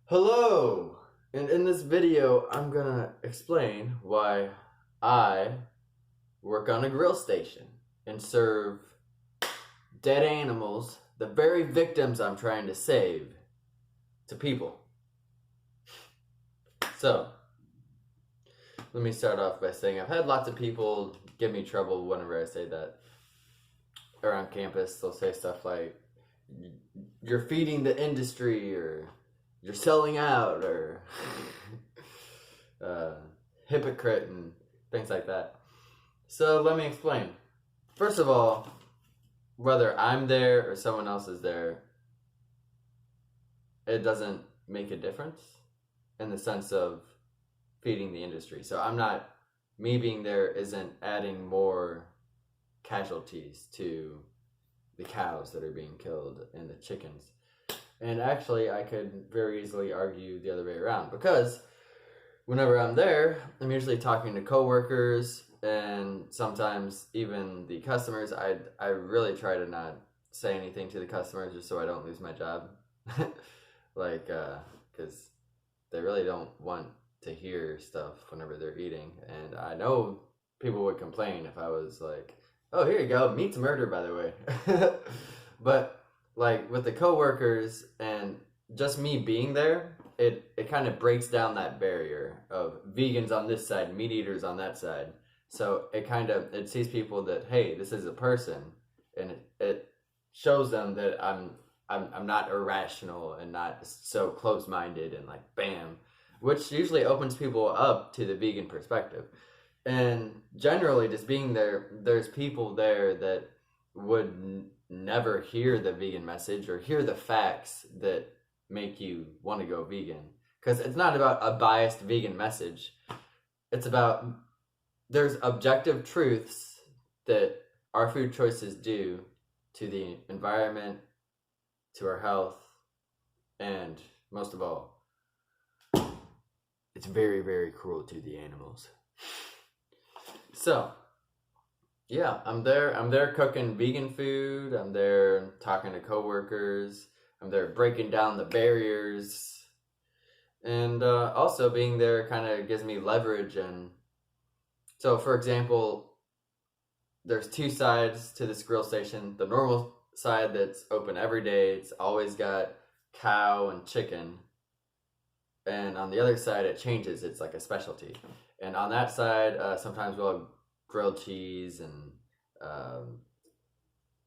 Hello! And in this video, I'm gonna explain why I work on a grill station and serve dead animals, the very victims I'm trying to save, to people. So, let me start off by saying I've had lots of people give me trouble whenever I say that around campus. They'll say stuff like, you're feeding the industry, or you're selling out, or uh, hypocrite, and things like that. So let me explain. First of all, whether I'm there or someone else is there, it doesn't make a difference in the sense of feeding the industry. So me being there isn't adding more casualties to the cows that are being killed and the chickens. And actually, I could very easily argue the other way around, because whenever I'm there, I'm usually talking to coworkers and sometimes even the customers. I really try to not say anything to the customers just so I don't lose my job. Because they really don't want to hear stuff whenever they're eating. And I know people would complain if I was like, oh, here you go, meat's murder, by the way. But like with the coworkers and just me being there, it kind of breaks down that barrier of vegans on this side, meat eaters on that side. So it sees people that, hey, this is a person, and it shows them that I'm not irrational and not so close minded and like bam, which usually opens people up to the vegan perspective. And generally, just being there, there's people there that would never hear the vegan message or hear the facts that make you want to go vegan. Because it's not about a biased vegan message. It's about there's objective truths that our food choices do to the environment, to our health, and most of all, it's very, very cruel to the animals. So, yeah, I'm there cooking vegan food. I'm there talking to coworkers. I'm there breaking down the barriers. And also being there kind of gives me leverage. And so, for example, there's two sides to this grill station. The normal side that's open every day. It's always got cow and chicken. And on the other side, it changes. It's like a specialty. And on that side, sometimes we'll have grilled cheese and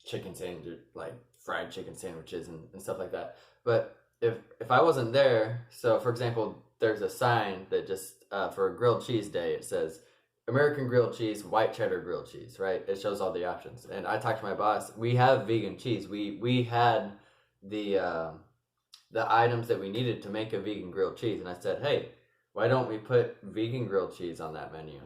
chicken sandwich, like fried chicken sandwiches and stuff like that. But if I wasn't there, so for example, there's a sign that just for a grilled cheese day, it says American grilled cheese, white cheddar grilled cheese, right? It shows all the options. And I talked to my boss. We have vegan cheese. We had the items that we needed to make a vegan grilled cheese, and I said, hey, why don't we put vegan grilled cheese on that menu?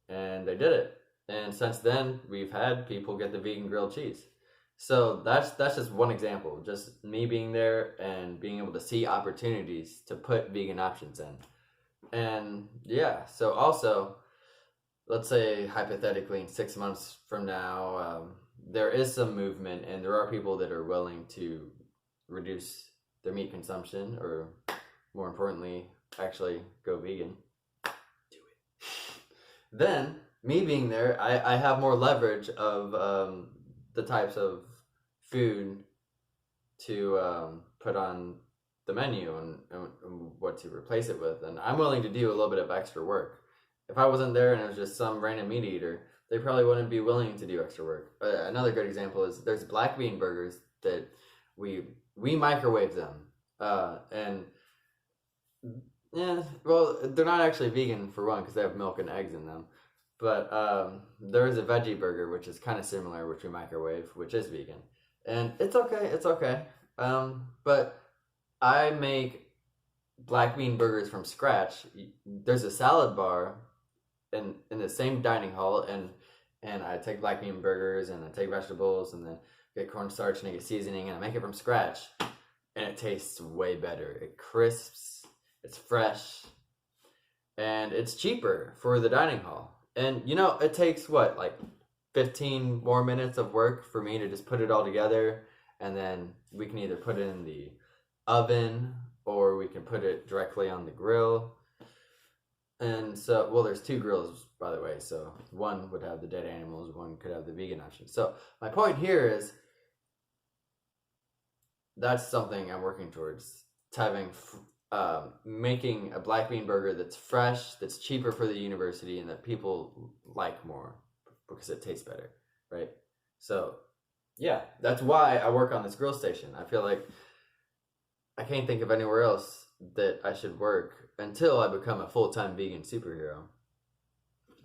And they did it. And since then, we've had people get the vegan grilled cheese. So that's just one example. Just me being there and being able to see opportunities to put vegan options in. And yeah, so also, let's say hypothetically in 6 months from now, there is some movement and there are people that are willing to reduce their meat consumption, or more importantly, actually go vegan. Do it. Then, me being there, I have more leverage of the types of food to put on the menu and what to replace it with. And I'm willing to do a little bit of extra work. If I wasn't there and it was just some random meat eater, they probably wouldn't be willing to do extra work. Another good example is there's black bean burgers that we microwave them. And yeah, well, they're not actually vegan for one because they have milk and eggs in them. But there is a veggie burger which is kind of similar, which we microwave, which is vegan, and it's okay. But I make black bean burgers from scratch. There's a salad bar in the same dining hall, and I take black bean burgers and I take vegetables and then get cornstarch and I get seasoning and I make it from scratch, and it tastes way better. It crisps, it's fresh, and it's cheaper for the dining hall. And it takes what, like 15 more minutes of work for me to just put it all together, and then we can either put it in the oven or where we can put it directly on the grill. And so, well, there's 2 grills, by the way. So one would have the dead animals, one could have the vegan option. So my point here is that's something I'm working towards. It's having, making a black bean burger that's fresh, that's cheaper for the university, and that people like more because it tastes better, right? So, yeah, that's why I work on this grill station. I feel like I can't think of anywhere else that I should work until I become a full-time vegan superhero,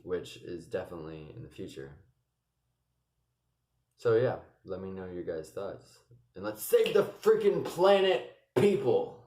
which is definitely in the future. So yeah, let me know your guys' thoughts. And let's save the freaking planet, people!